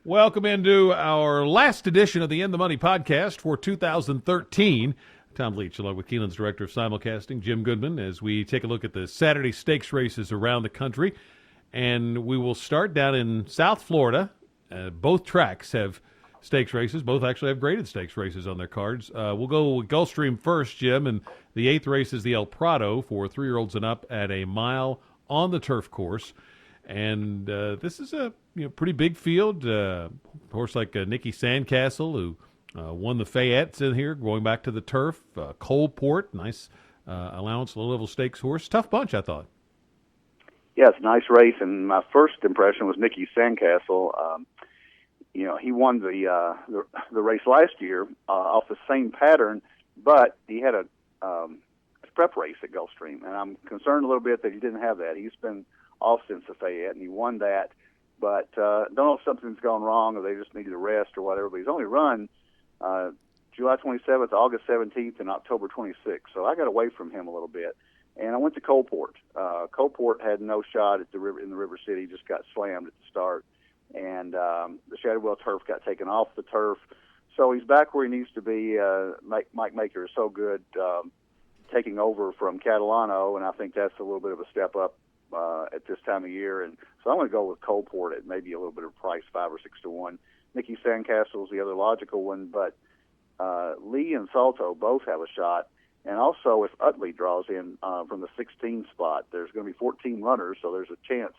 Welcome into our last edition of the In the Money podcast for 2013. Tom Leach, along with Keeneland's director of Simulcasting, Jim Goodman, as we take a look at the Saturday stakes races around the country. And we will start down in South Florida. Both tracks have stakes races. Both actually have graded stakes races on their cards. We'll go with Gulfstream first, Jim, and the 8th race is the El Prado for 3-year-olds and up at a mile on the turf course. And this is a pretty big field. Horse like Nicky Sandcastle, who won the Fayettes in here, going back to the turf. Coalport, nice allowance, low-level stakes horse. Tough bunch, I thought. Yeah, it's a nice race, and my first impression was Nicky Sandcastle. He won the race last year off the same pattern, but he had a prep race at Gulfstream, and I'm concerned a little bit that he didn't have that. He's been off since the Fayette, and he won that, but don't know if something's gone wrong or they just needed a rest or whatever, but he's only run July 27th, August 17th, and October 26th, so I got away from him a little bit, and I went to Coalport. Coalport had no shot at in the River City, just got slammed at the start, and the Shadowwell turf got taken off the turf, so he's back where he needs to be. Mike Maker is so good taking over from Catalano, and I think that's a little bit of a step up at this time of year, and so I'm going to go with Coalport at maybe a little bit of price, 5 or 6 to 1. Nicky Sandcastle is the other logical one, but Lee and Salto both have a shot, and also if Utley draws in from the 16 spot, there's going to be 14 runners, so there's a chance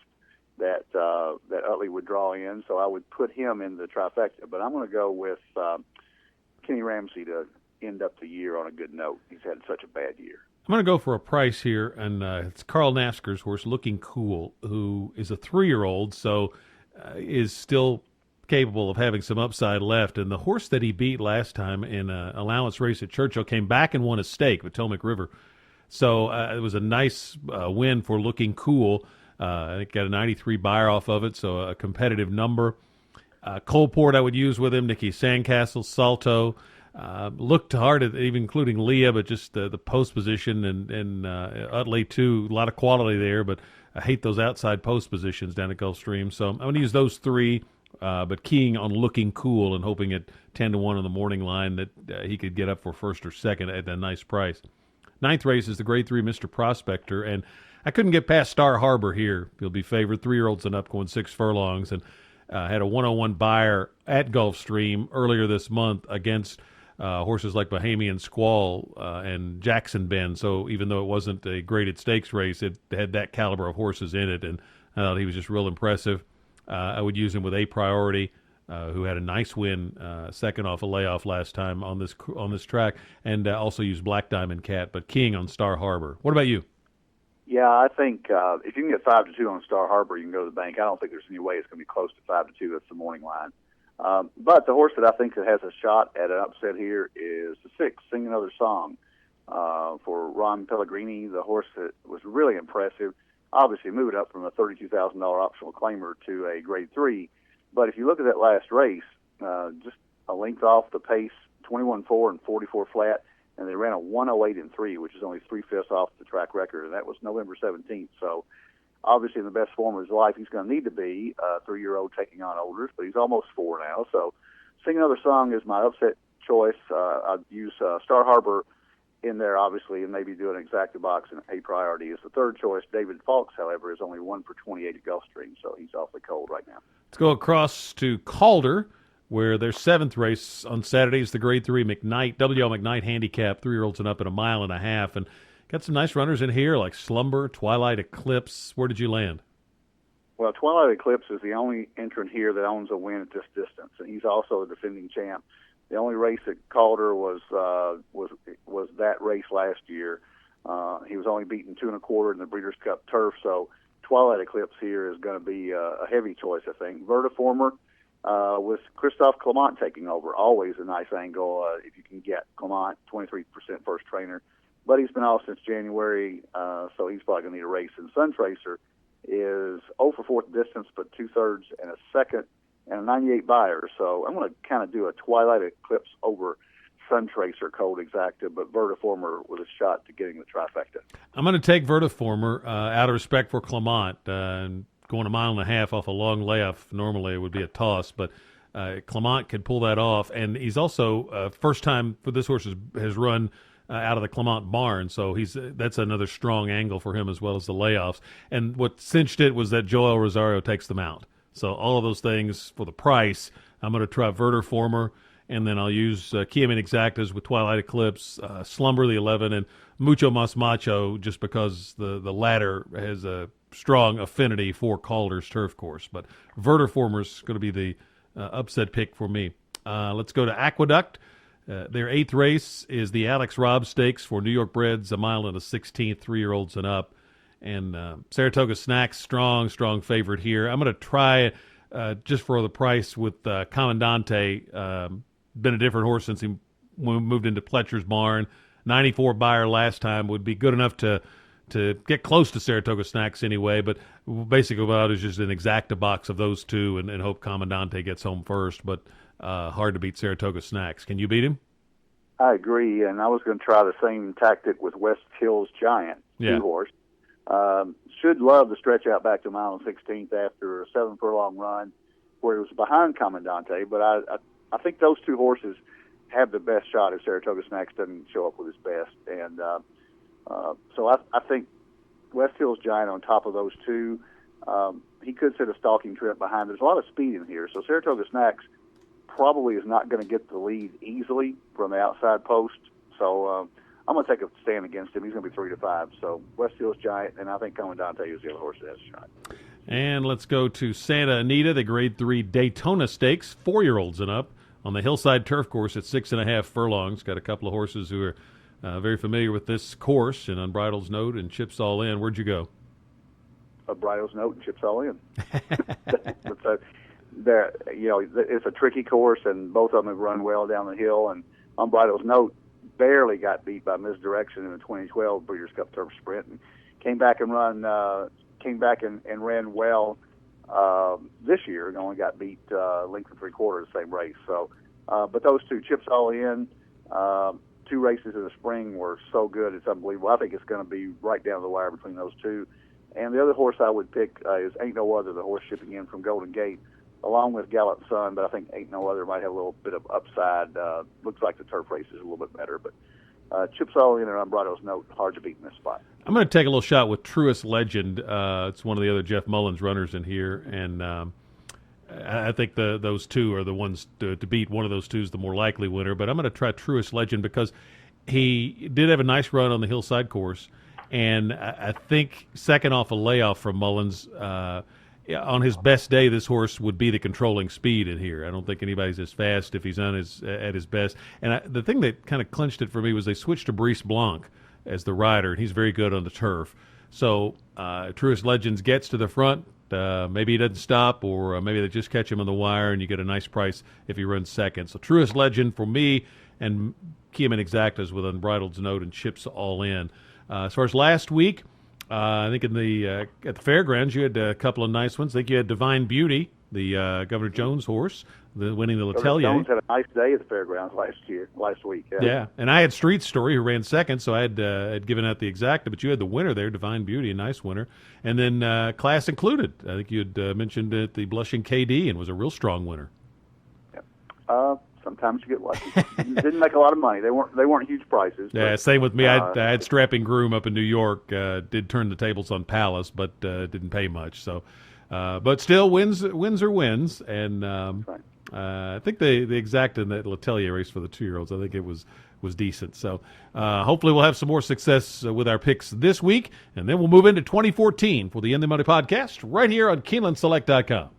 that Utley would draw in, so I would put him in the trifecta, but I'm going to go with Kenny Ramsey to end up the year on a good note. He's had such a bad year. I'm going to go for a price here, and it's Carl Nasker's horse, Looking Cool, who is a 3-year-old, so is still capable of having some upside left. And the horse that he beat last time in an allowance race at Churchill came back and won a stake, Potomac River. So it was a nice win for Looking Cool. I think got a 93 buyer off of it, so a competitive number. Coalport I would use with him, Nicky Sandcastle, Salto. Looked hard at even including Leah, but just the post position and Utley too. A lot of quality there, but I hate those outside post positions down at Gulfstream. So I'm going to use those 3, but keying on Looking Cool and hoping at 10 to 1 on the morning line that he could get up for first or second at a nice price. 9th race is the Grade 3 Mr. Prospector, and I couldn't get past Star Harbor here. He'll be favored 3-year-olds and up, going 6 furlongs, and had a 101 buyer at Gulfstream earlier this month against horses like Bahamian Squall and Jackson Bend. So even though it wasn't a graded stakes race, it had that caliber of horses in it, and I thought he was just real impressive. I would use him with A Priority, who had a nice win, second off a layoff last time on this track, and also use Black Diamond Cat, but keying on Star Harbor. What about you? Yeah, I think if you can get 5 to 2 on Star Harbor, you can go to the bank. I don't think there's any way it's going to be close to 5 to 2. That's the morning line. But the horse that I think that has a shot at an upset here is the 6, Sing Another Song, for Ron Pellegrini, the horse that was really impressive. Obviously moved up from a $32,000 optional claimer to a Grade 3. But if you look at that last race, just a length off the pace, 21.4 and 44 flat, and they ran a 108 and 3, which is only 3/5 off the track record, and that was November 17th. So obviously in the best form of his life, he's going to need to be a 3-year-old taking on olders, but he's almost 4 now. So Sing Another Song is my upset choice. I'd use Star Harbor in there, obviously, and maybe do an exacta box, and A Priority is the 3rd choice. David Falks, however, is only 1 for 28 at Gulfstream, so he's awfully cold right now. Let's go across to Calder, where their 7th race on Saturday is the Grade 3 McKnight, WL McKnight handicap, 3-year-olds and up at a 1.5 miles. And got some nice runners in here like Slumber, Twilight Eclipse. Where did you land? Well, Twilight Eclipse is the only entrant here that owns a win at this distance, and he's also the defending champ. The only race at Calder was that race last year. He was only beaten 2 1/4 in the Breeders' Cup turf, so Twilight Eclipse here is going to be a heavy choice, I think. Vertiformer with Christophe Clement taking over, always a nice angle if you can get Clement, 23% first trainer. But he's been off since January, so he's probably going to need a race. And Sun Tracer is 0 for 4th distance, but 2/3 and a second and a 98 buyer. So I'm going to kind of do a Twilight Eclipse over Sun Tracer cold exacta, but Vertiformer with a shot to getting the trifecta. I'm going to take Vertiformer out of respect for Clement. Going 1.5 miles off a long layoff normally it would be a toss, but Clement could pull that off, and he's also first time for this horse has run out of the Clement barn, so that's another strong angle for him as well as the layoffs. And what cinched it was that Joel Rosario takes them out. So all of those things for the price, I'm going to try Verter Former, and then I'll use Keeneland Exactas with Twilight Eclipse, Slumber the 11, and Mucho Mas Macho, just because the latter has a strong affinity for Calder's turf course. But Verter Former's going to be the upset pick for me. Let's go to Aqueduct. Their 8th race is the Alex Robb Stakes for New York breds, a mile and a 16th, 3-year-olds and up. And Saratoga Snacks, strong favorite here. I'm going to try just for the price with Commandante. Been a different horse since he moved into Pletcher's barn. 94 buyer last time would be good enough to get close to Saratoga Snacks anyway. But basically what I do is just an exacta box of those two and hope Commandante gets home first. But hard to beat Saratoga Snacks. Can you beat him? I agree, and I was going to try the same tactic with West Hills Giant, two-horse. Should love the stretch out back to mile and 16th after a 7-furlong run where he was behind Commandante, but I think those two horses have the best shot if Saratoga Snacks doesn't show up with his best. And so I think West Hills Giant on top of those two, he could set a stalking trip behind. There's a lot of speed in here, so Saratoga Snacks probably is not going to get the lead easily from the outside post. So I'm going to take a stand against him. He's going to be 3-5. So West Hills Giant, and I think Commandante is the other horse that has a shot. And let's go to Santa Anita, the Grade 3 Daytona Stakes, 4-year-olds and up, on the Hillside Turf Course at 6.5 furlongs. Got a couple of horses who are very familiar with this course, and Unbridled's Note and Chips All In. Where'd you go? Unbridled's Note and Chips All In. It's a tricky course, and both of them have run well down the hill. And Unbridled's Note barely got beat by Misdirection in the 2012 Breeders' Cup Turf Sprint, and came back and ran well this year, and only got beat length and 3/4 the same race. So, but those two, Chips All In, 2 races in the spring were so good, it's unbelievable. I think it's going to be right down the wire between those two. And the other horse I would pick is Ain't No Other, the horse shipping in from Golden Gate, along with Gallant Sun, but I think Ain't No Other might have a little bit of upside. Looks like the turf race is a little bit better, but Chips All In and Unbridled's Note, hard to beat in this spot. I'm going to take a little shot with Truest Legend. It's one of the other Jeff Mullins runners in here, and I think those two are the ones to beat. One of those two is the more likely winner, but I'm going to try Truest Legend because he did have a nice run on the Hillside course, and I think second off a layoff from Mullins, on his best day, this horse would be the controlling speed in here. I don't think anybody's as fast if he's at his best. And the thing that kind of clinched it for me was they switched to Brice Blanc as the rider, and he's very good on the turf. So Truest Legends gets to the front. Maybe he doesn't stop, or maybe they just catch him on the wire, and you get a nice price if he runs second. So Truest Legend for me, and Keeneland Exactas with Unbridled's Note and Chips All In. As far as last week, I think at the fairgrounds you had a couple of nice ones. I think you had Divine Beauty, the Governor Jones horse, winning the Letelier. Jones had a nice day at the fairgrounds last week. Yeah, and I had Street Story, who ran second, so I had given out the exacta, but you had the winner there, Divine Beauty, a nice winner. And then Class Included. I think you had mentioned at the Blushing KD and was a real strong winner. Yep. Sometimes you get lucky. Didn't make a lot of money. They weren't huge prices. Yeah, same with me. I had Strapping Groom up in New York. Did turn the tables on Palace, but didn't pay much. So, but still, wins are wins. And right. I think the exact in that Letelier race for the 2-year-olds, I think it was decent. So hopefully we'll have some more success with our picks this week, and then we'll move into 2014 for the In the Money podcast right here on KeenelandSelect.com.